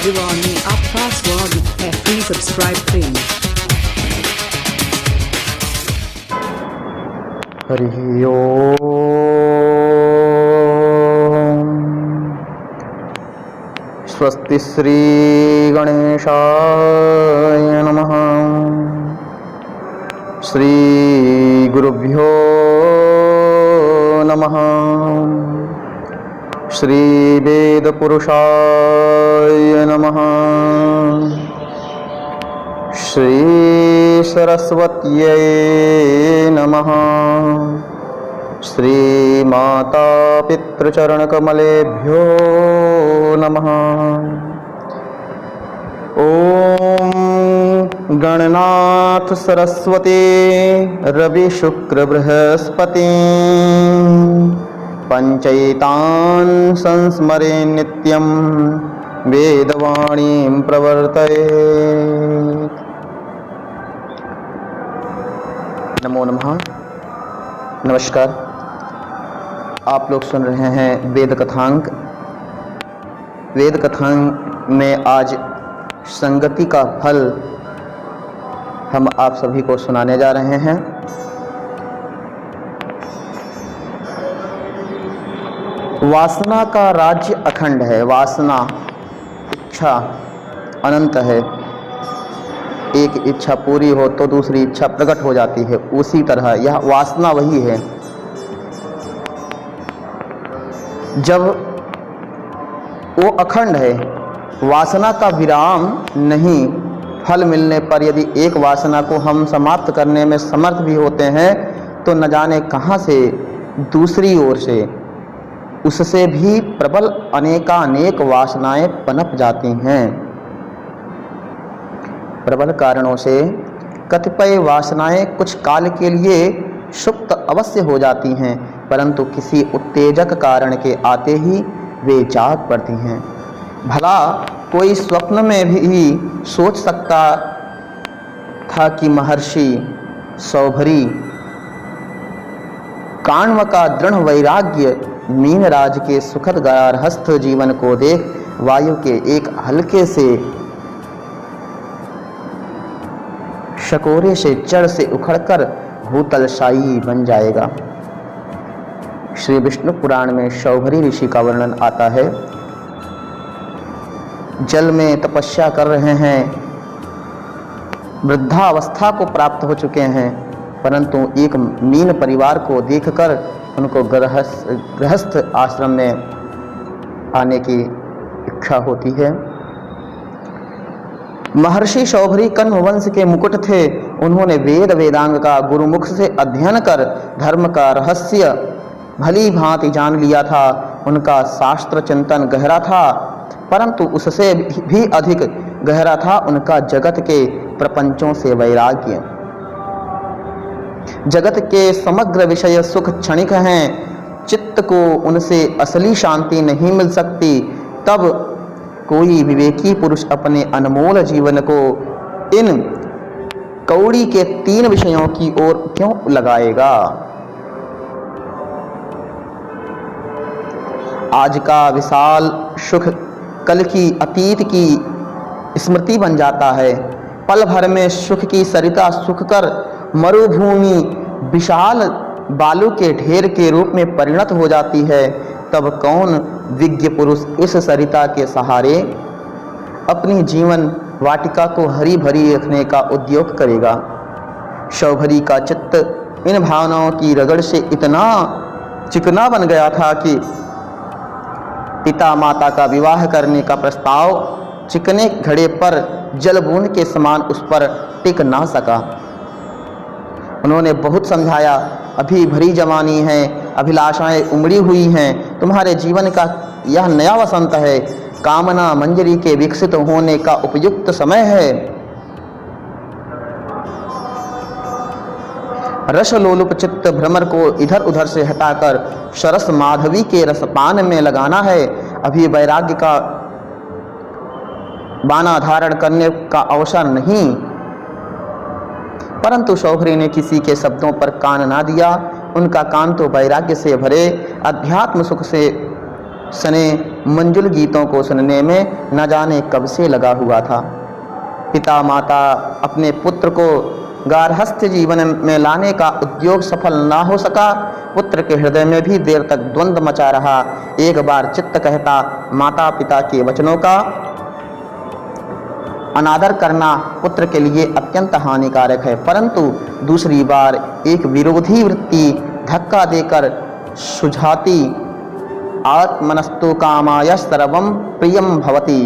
नौजवान में आपका स्वागत है। प्लीज सब्सक्राइब करें। हरि ओम। स्वस्ति श्री गणेशाय नमः। श्री गुरुभ्यो नमः। श्री वेद पुरुषाय नमः। श्री सरस्वत्यै नमः। श्री माता पितृचरणकमलेभ्यो नमः। ओम गणनाथ सरस्वती रवि शुक्र बृहस्पति पंचैतान् संस्मरे नित्यं वेदवाणीं प्रवर्तयेत्। नमो नमः। नमस्कार, आप लोग सुन रहे हैं वेद कथांक। वेद कथांक में आज संगति का फल हम आप सभी को सुनाने जा रहे हैं। वासना का राज्य अखंड है। वासना, इच्छा अनंत है। एक इच्छा पूरी हो तो दूसरी इच्छा प्रकट हो जाती है। उसी तरह यह वासना वही है। जब वो अखंड है, वासना का विराम नहीं, फल मिलने पर यदि एक वासना को हम समाप्त करने में समर्थ भी होते हैं तो न जाने कहाँ से दूसरी ओर से उससे भी प्रबल अनेकानेक वासनाएं पनप जाती हैं। प्रबल कारणों से कतिपय वासनाएं कुछ काल के लिए सुप्त अवश्य हो जाती हैं, परंतु किसी उत्तेजक कारण के आते ही वे जाग पड़ती हैं। भला कोई स्वप्न में भी सोच सकता था कि महर्षि सौभरी काण्व का दृढ़ वैराग्य मीनराज के सुखद गारहस्थ जीवन को देख वायु के एक हल्के से शकोरे से जड़ से उखड़कर भूतलशायी बन जाएगा। श्री विष्णु पुराण में सौभरी ऋषि का वर्णन आता है। जल में तपस्या कर रहे हैं, वृद्धावस्था को प्राप्त हो चुके हैं, परंतु एक मीन परिवार को देखकर उनको गृहस्थ आश्रम में आने की इच्छा होती है। महर्षि सौभरी कण्व वंश के मुकुट थे। उन्होंने वेद वेदांग का गुरुमुख से अध्ययन कर धर्म का रहस्य भली भांति जान लिया था। उनका शास्त्र चिंतन गहरा था, परंतु उससे भी अधिक गहरा था उनका जगत के प्रपंचों से वैराग्य। जगत के समग्र विषय सुख क्षणिक हैं, चित्त को उनसे असली शांति नहीं मिल सकती। तब कोई विवेकी पुरुष अपने अनमोल जीवन को इन कौड़ी के 3 विषयों की ओर क्यों लगाएगा। आज का विशाल सुख कल की अतीत की स्मृति बन जाता है। पल भर में सुख की सरिता सुख कर मरुभूमि विशाल बालू के ढेर के रूप में परिणत हो जाती है। तब कौन विज्ञ पुरुष इस सरिता के सहारे अपनी जीवन वाटिका को हरी भरी रखने का उद्योग करेगा। सौभरी का चित्त इन भावनाओं की रगड़ से इतना चिकना बन गया था कि पिता माता का विवाह करने का प्रस्ताव चिकने घड़े पर जल बूंद के समान उस पर टिक ना सका। उन्होंने बहुत समझाया, अभी भरी जवानी है, अभिलाषाएं उमड़ी हुई हैं, तुम्हारे जीवन का यह नया वसंत है, कामना मंजरी के विकसित होने का उपयुक्त समय है। रस लोलुप चित्त भ्रमर को इधर उधर से हटाकर सरस माधवी के रसपान में लगाना है। अभी वैराग्य का बाना धारण करने का अवसर नहीं। परंतु सौभरी ने किसी के शब्दों पर कान ना दिया। उनका कान तो वैराग्य से भरे अध्यात्म सुख से सने मंजुल गीतों को सुनने में न जाने कब से लगा हुआ था। पिता माता अपने पुत्र को गार्हस्थ जीवन में लाने का उद्योग सफल ना हो सका। पुत्र के हृदय में भी देर तक द्वंद्व मचा रहा। एक बार चित्त कहता माता पिता के वचनों का अनादर करना पुत्र के लिए अत्यंत हानिकारक है, परंतु दूसरी बार एक विरोधी वृत्ति धक्का देकर सुझाती आत्मनस्तु कामाय सर्वं प्रियं भवति।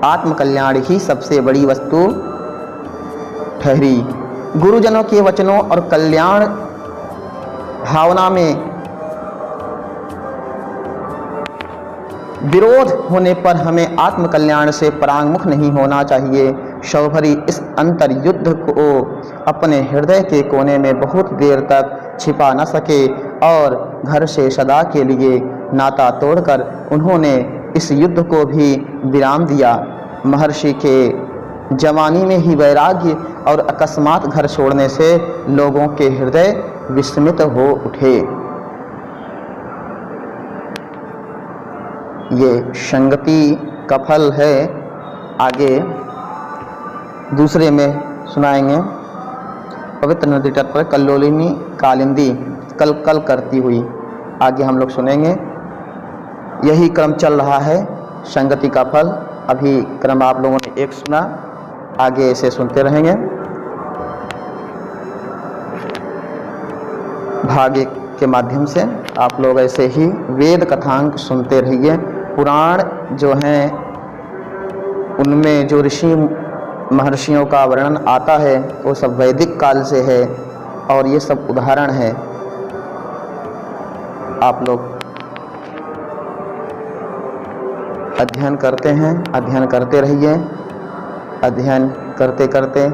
आत्मकल्याण ही सबसे बड़ी वस्तु ठहरी। गुरुजनों के वचनों और कल्याण भावना में विरोध होने पर हमें आत्मकल्याण से परांगमुख नहीं होना चाहिए। शौभरी इस अंतर युद्ध को अपने हृदय के कोने में बहुत देर तक छिपा न सके और घर से सदा के लिए नाता तोड़कर उन्होंने इस युद्ध को भी विराम दिया। महर्षि के जवानी में ही वैराग्य और अकस्मात घर छोड़ने से लोगों के हृदय विस्मित हो उठे। ये संगति का फल है। आगे दूसरे में सुनाएंगे। पवित्र नदी तट पर कल्लोलिनी कालिंदी कल कल करती हुई। आगे हम लोग सुनेंगे। यही क्रम चल रहा है संगति का फल। अभी क्रम आप लोगों ने एक सुना, आगे इसे सुनते रहेंगे। भाग एक के माध्यम से आप लोग ऐसे ही वेद कथांक सुनते रहिए। पुराण जो हैं उनमें जो ऋषि महर्षियों का वर्णन आता है वो सब वैदिक काल से है और ये सब उदाहरण है। आप लोग अध्ययन करते हैं, अध्ययन करते रहिए। अध्ययन करते करते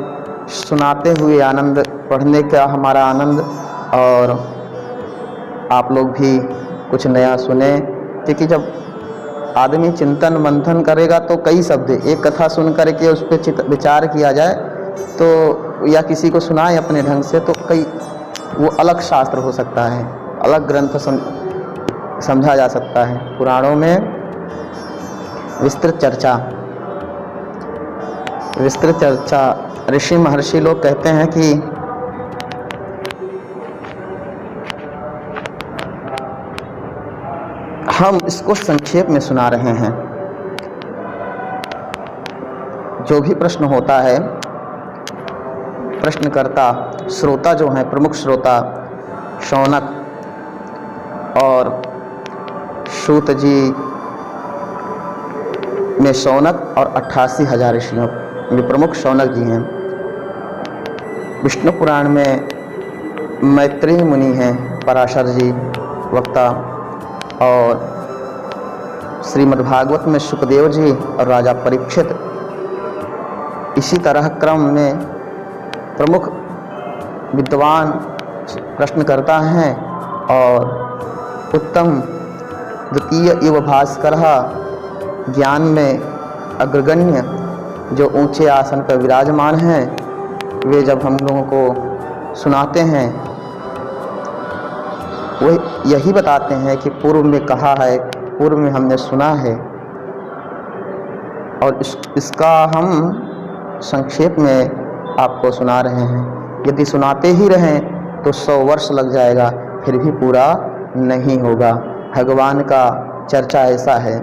सुनाते हुए आनंद, पढ़ने का हमारा आनंद, और आप लोग भी कुछ नया सुने। क्योंकि जब आदमी चिंतन मंथन करेगा तो कई शब्द, एक कथा सुन करके उस पर विचार किया जाए तो या किसी को सुनाए अपने ढंग से तो कई वो अलग शास्त्र हो सकता है, अलग ग्रंथ समझा जा सकता है। पुराणों में विस्तृत चर्चा ऋषि महर्षि लोग कहते हैं कि हम इसको संक्षेप में सुना रहे हैं। जो भी प्रश्न होता है, प्रश्नकर्ता श्रोता जो हैं, प्रमुख श्रोता शौनक और सूत जी में शौनक और 88,000 ऋषियों में प्रमुख शौनक जी हैं। विष्णु पुराण में मैत्रेय मुनि हैं, पराशर जी वक्ता, और श्रीमद्भागवत में सुखदेव जी और राजा परीक्षित। इसी तरह क्रम में प्रमुख विद्वान प्रश्नकर्ता हैं और उत्तम द्वितीय युव भास्कर ज्ञान में अग्रगण्य जो ऊंचे आसन पर विराजमान हैं, वे जब हम लोगों को सुनाते हैं वो यही बताते हैं कि पूर्व में कहा है, पूर्व में हमने सुना है, और इसका हम संक्षेप में आपको सुना रहे हैं। यदि सुनाते ही रहें तो 100 वर्ष लग जाएगा, फिर भी पूरा नहीं होगा। भगवान का चर्चा ऐसा है।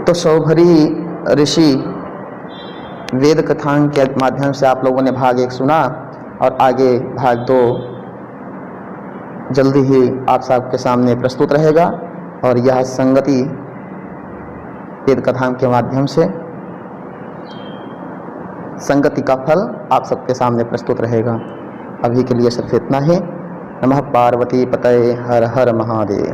तो शौभरी ऋषि वेद कथांग के माध्यम से आप लोगों ने भाग 1 सुना, और आगे भाग 2 जल्दी ही आप सबके सामने प्रस्तुत रहेगा। और यह संगति वेद कथांग के माध्यम से संगति का फल आप सबके सामने प्रस्तुत रहेगा। अभी के लिए सिर्फ इतना ही। नमः पार्वती पतये हर हर महादेव।